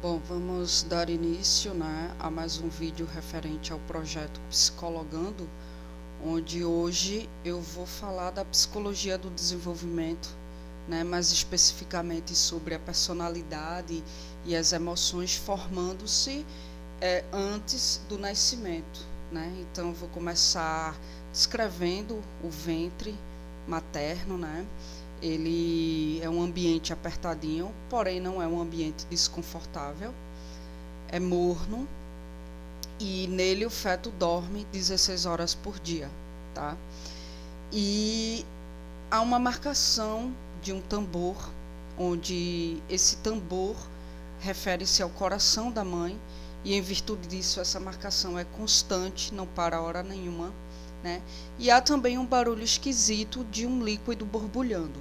Bom, vamos dar início, a mais um vídeo referente ao projeto Psicologando, onde hoje eu vou falar da psicologia do desenvolvimento, mais especificamente sobre a personalidade e as emoções formando-se antes do nascimento. Então, eu vou começar descrevendo o ventre materno, Ele é um ambiente apertadinho, porém não é um ambiente desconfortável, é morno e nele o feto dorme 16 horas por dia, E há uma marcação de um tambor, onde esse tambor refere-se ao coração da mãe e em virtude disso essa marcação é constante, não para hora nenhuma, E há também um barulho esquisito de um líquido borbulhando.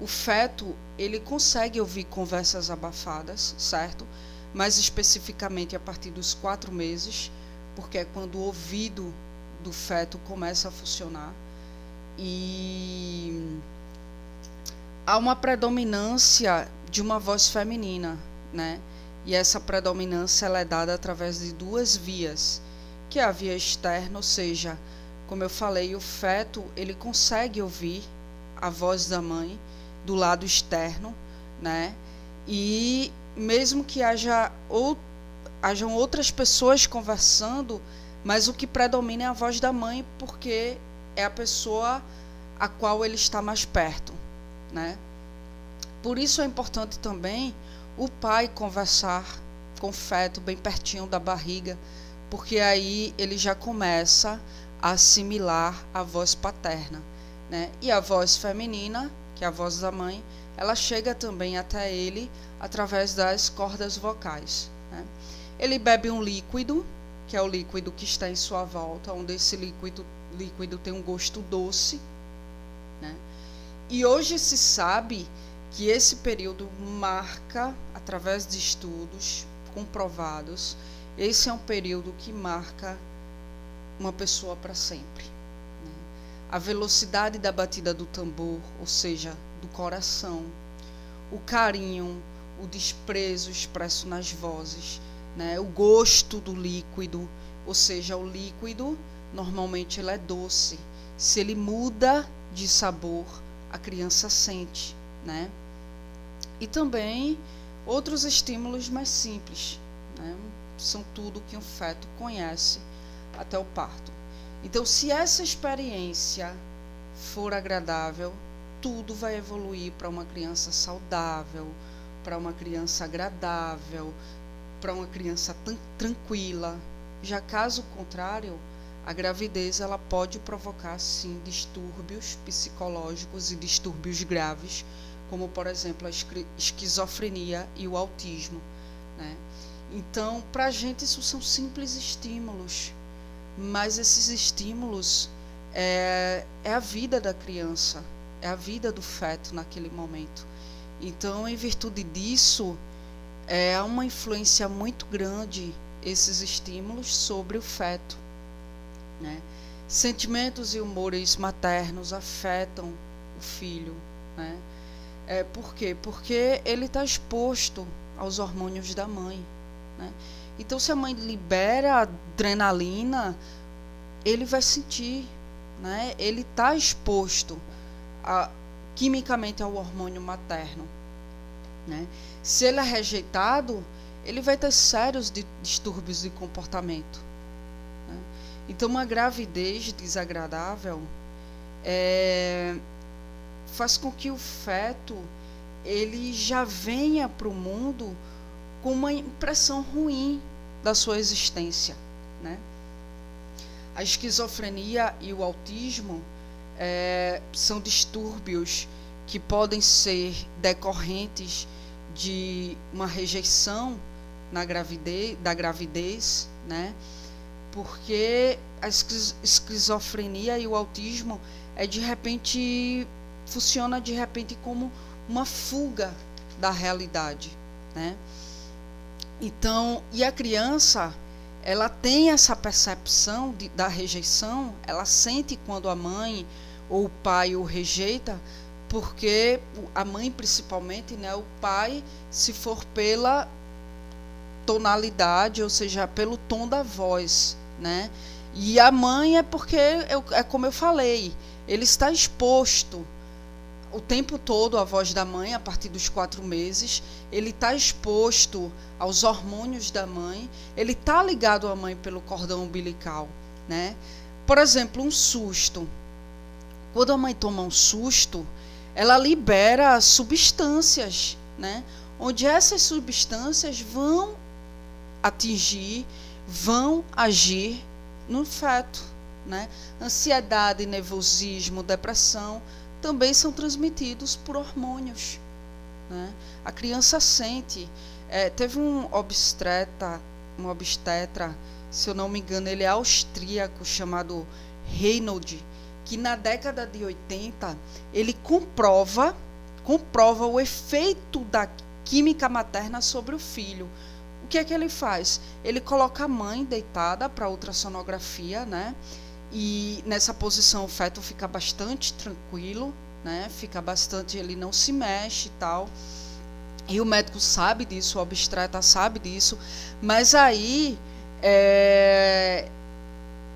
O feto, ele consegue ouvir conversas abafadas, certo? Mais especificamente a partir dos 4 meses, porque é quando o ouvido do feto começa a funcionar. E há uma predominância de uma voz feminina, E essa predominância ela é dada através de 2 vias, que é a via externa, ou seja, como eu falei, o feto ele consegue ouvir a voz da mãe do lado externo, E mesmo que hajam outras pessoas conversando, mas o que predomina é a voz da mãe, porque é a pessoa a qual ele está mais perto, Por isso é importante também o pai conversar com o feto bem pertinho da barriga, porque aí ele já começa a assimilar a voz paterna, E a voz feminina, que é a voz da mãe, ela chega também até ele através das cordas vocais, Ele bebe um líquido, que é o líquido que está em sua volta, onde esse líquido tem um gosto doce, E hoje se sabe que esse período marca, através de estudos comprovados, esse é um período que marca uma pessoa para sempre. A velocidade da batida do tambor, ou seja, do coração, o carinho, o desprezo expresso nas vozes, o gosto do líquido, ou seja, o líquido normalmente ele é doce. Se ele muda de sabor, a criança sente, E também outros estímulos mais simples, São tudo que um feto conhece até o parto. Então, se essa experiência for agradável, tudo vai evoluir para uma criança saudável, para uma criança agradável, para uma criança tranquila. Já caso contrário, a gravidez ela pode provocar, sim, distúrbios psicológicos e distúrbios graves, como, por exemplo, a esquizofrenia e o autismo, Então, para a gente, isso são simples estímulos, mas esses estímulos é a vida da criança, é a vida do feto naquele momento. Então, em virtude disso, há uma influência muito grande esses estímulos sobre o feto, Sentimentos e humores maternos afetam o filho, Por quê? Porque ele está exposto aos hormônios da mãe, Então, se a mãe libera adrenalina, ele vai sentir, Ele está exposto quimicamente ao hormônio materno, Se ele é rejeitado, ele vai ter sérios distúrbios de comportamento, Então, uma gravidez desagradável faz com que o feto ele já venha para o mundo com uma impressão ruim da sua existência, A esquizofrenia e o autismo são distúrbios que podem ser decorrentes de uma rejeição da gravidez, Porque a esquizofrenia e o autismo funciona de repente como uma fuga da realidade, Então, e a criança, ela tem essa percepção da rejeição, ela sente quando a mãe ou o pai o rejeita, porque a mãe principalmente, né, o pai, se for pela tonalidade, ou seja, pelo tom da voz, né? E a mãe é porque, é como eu falei, ele está exposto o tempo todo à voz da mãe, a partir dos 4 meses, ele está exposto aos hormônios da mãe, ele está ligado à mãe pelo cordão umbilical, né? Por exemplo, um susto. Quando a mãe toma um susto, ela libera substâncias, né? Onde essas substâncias vão atingir, vão agir no feto, né? Ansiedade, nervosismo, depressão também são transmitidos por hormônios, né? A criança sente. Teve um obstetra, se eu não me engano, ele é austríaco, chamado Reinhold, que na década de 80 ele comprova o efeito da química materna sobre o filho. O que é que ele faz? Ele coloca a mãe deitada para ultrassonografia, né? E nessa posição o feto fica bastante tranquilo, né? Ele não se mexe e tal. E o médico sabe disso, o obstetra sabe disso, mas aí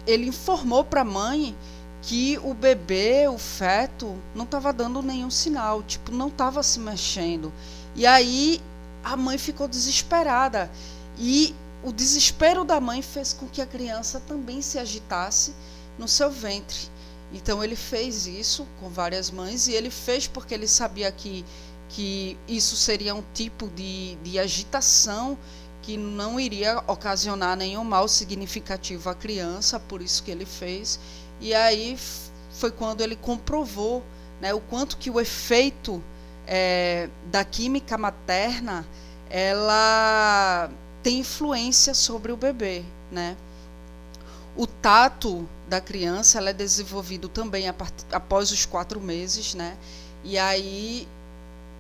ele informou para a mãe que o bebê, o feto, não estava dando nenhum sinal, tipo, não estava se mexendo. E aí a mãe ficou desesperada. E o desespero da mãe fez com que a criança também se agitasse no seu ventre. Então ele fez isso com várias mães, e ele fez porque ele sabia que isso seria um tipo de agitação que não iria ocasionar nenhum mal significativo à criança, por isso que ele fez. E aí foi quando ele comprovou, né, o quanto que o efeito da química materna ela tem influência sobre o bebê, né? O tato da criança ela é desenvolvido também após os 4 meses, né? E aí,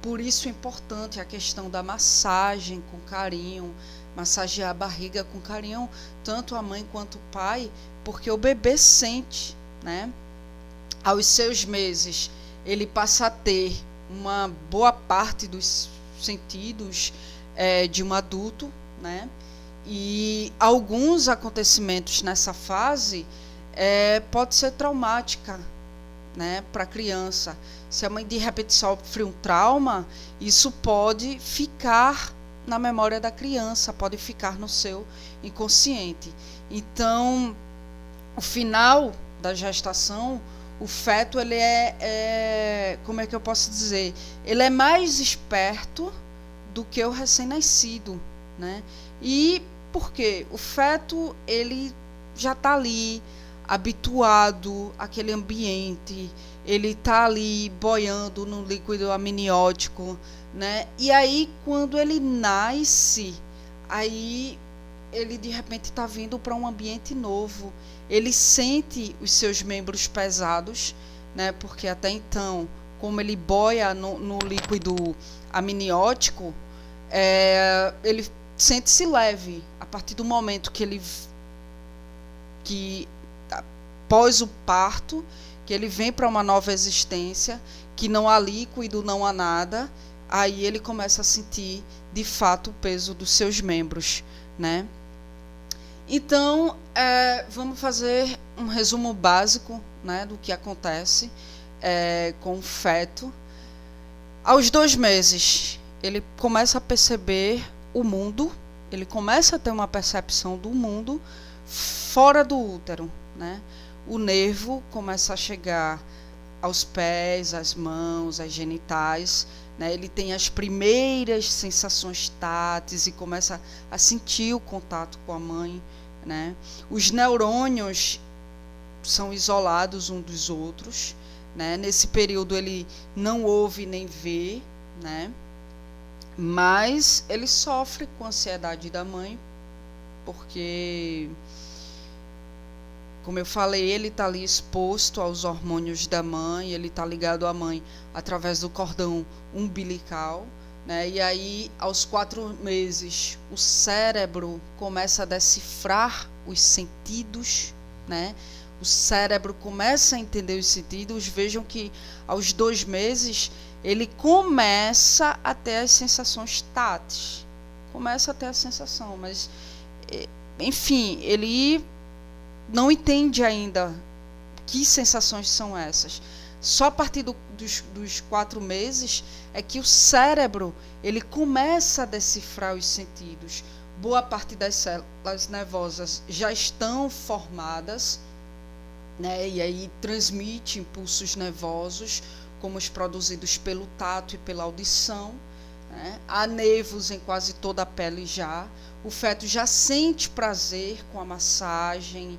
por isso é importante a questão da massagem com carinho, massagear a barriga com carinho, tanto a mãe quanto o pai, porque o bebê sente, né? Aos 6 meses, ele passa a ter uma boa parte dos sentidos de um adulto, né? E alguns acontecimentos nessa fase pode ser traumática, né, para a criança. Se a mãe de repente sofre um trauma, isso pode ficar na memória da criança, pode ficar no seu inconsciente. Então, o final da gestação, o feto ele como é que eu posso dizer? Ele é mais esperto do que o recém-nascido, né? E por quê? O feto ele já está ali habituado àquele ambiente, ele está ali boiando no líquido amniótico, né? E aí quando ele nasce, aí ele de repente está vindo para um ambiente novo, ele sente os seus membros pesados, né? Porque até então, como ele boia no líquido amniótico, ele sente-se leve. A partir do momento que após o parto, que ele vem para uma nova existência, que não há líquido, não há nada, aí ele começa a sentir de fato o peso dos seus membros, né? Então, vamos fazer um resumo básico, né, do que acontece com o feto. Aos 2 meses, ele começa a perceber o mundo, ele começa a ter uma percepção do mundo fora do útero, né? O nervo começa a chegar aos pés, às mãos, às genitais, né? Ele tem as primeiras sensações táteis e começa a sentir o contato com a mãe, né? Os neurônios são isolados uns dos outros, né? Nesse período ele não ouve nem vê, né? Mas ele sofre com a ansiedade da mãe, porque, como eu falei, ele está ali exposto aos hormônios da mãe, ele está ligado à mãe através do cordão umbilical, né? E aí, aos 4 meses, o cérebro começa a decifrar os sentidos, né? o cérebro começa a entender os sentidos, vejam que aos 2 meses ele começa a ter as sensações táteis. Começa a ter a sensação, mas, enfim, ele não entende ainda que sensações são essas. Só a partir dos 4 meses é que o cérebro ele começa a decifrar os sentidos. Boa parte das células nervosas já estão formadas, né, e aí transmite impulsos nervosos, como os produzidos pelo tato e pela audição. Né? Há nervos em quase toda a pele já. O feto já sente prazer com a massagem,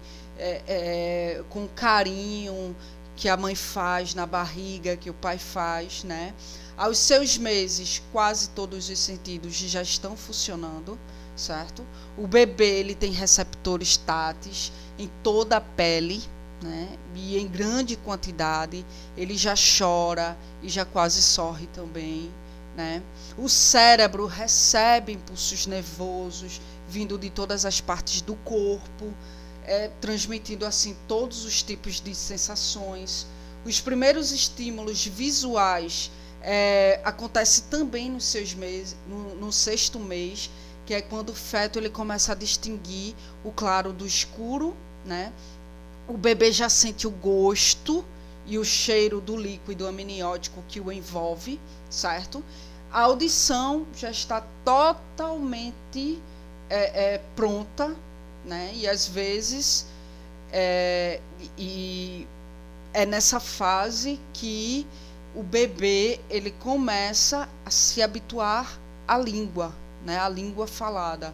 com o carinho que a mãe faz na barriga, que o pai faz, né? Aos 6 meses, quase todos os sentidos já estão funcionando, certo? O bebê ele tem receptores táteis em toda a pele, né? E em grande quantidade. Ele já chora e já quase sorri também, né? O cérebro recebe impulsos nervosos vindo de todas as partes do corpo, transmitindo assim todos os tipos de sensações. Os primeiros estímulos visuais acontecem também nos 6 meses, no 6º mês, que é quando o feto ele começa a distinguir o claro do escuro, né? O bebê já sente o gosto e o cheiro do líquido amniótico que o envolve, certo? A audição já está totalmente pronta, né? E às vezes é nessa fase que o bebê ele começa a se habituar à língua, né? À língua falada.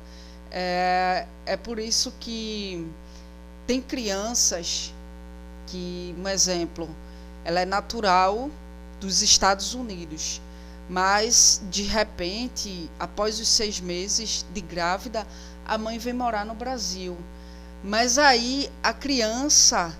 É por isso que tem crianças que, um exemplo, ela é natural dos Estados Unidos, mas de repente, após os 6 meses de grávida, a mãe vem morar no Brasil. Mas aí a criança,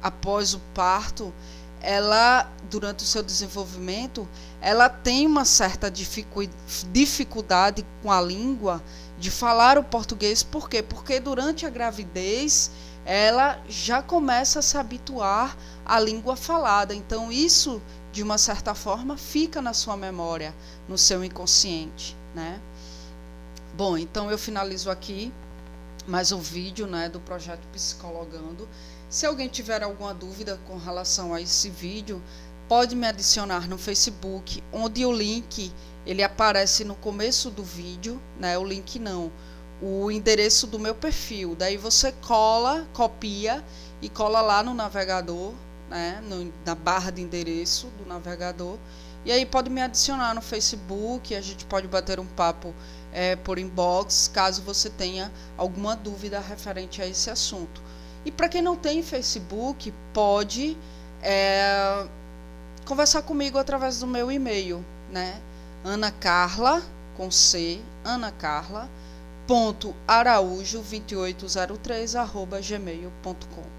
após o parto, ela, durante o seu desenvolvimento, ela tem uma certa dificuldade com a língua de falar o português. Por quê? Porque durante a gravidez ela já começa a se habituar à língua falada. Então isso, de uma certa forma, fica na sua memória, no seu inconsciente, né? Bom, então eu finalizo aqui mais um vídeo, né, do projeto Psicologando. Se alguém tiver alguma dúvida com relação a esse vídeo, pode me adicionar no Facebook, onde o link ele aparece no começo do vídeo, né? O link não, o endereço do meu perfil. Daí você copia e cola lá no navegador, né? Na barra de endereço do navegador. E aí pode me adicionar no Facebook, a gente pode bater um papo por inbox, caso você tenha alguma dúvida referente a esse assunto. E para quem não tem Facebook, pode conversar comigo através do meu e-mail, né? Anacarla, com C, anacarla.araujo2803@gmail.com.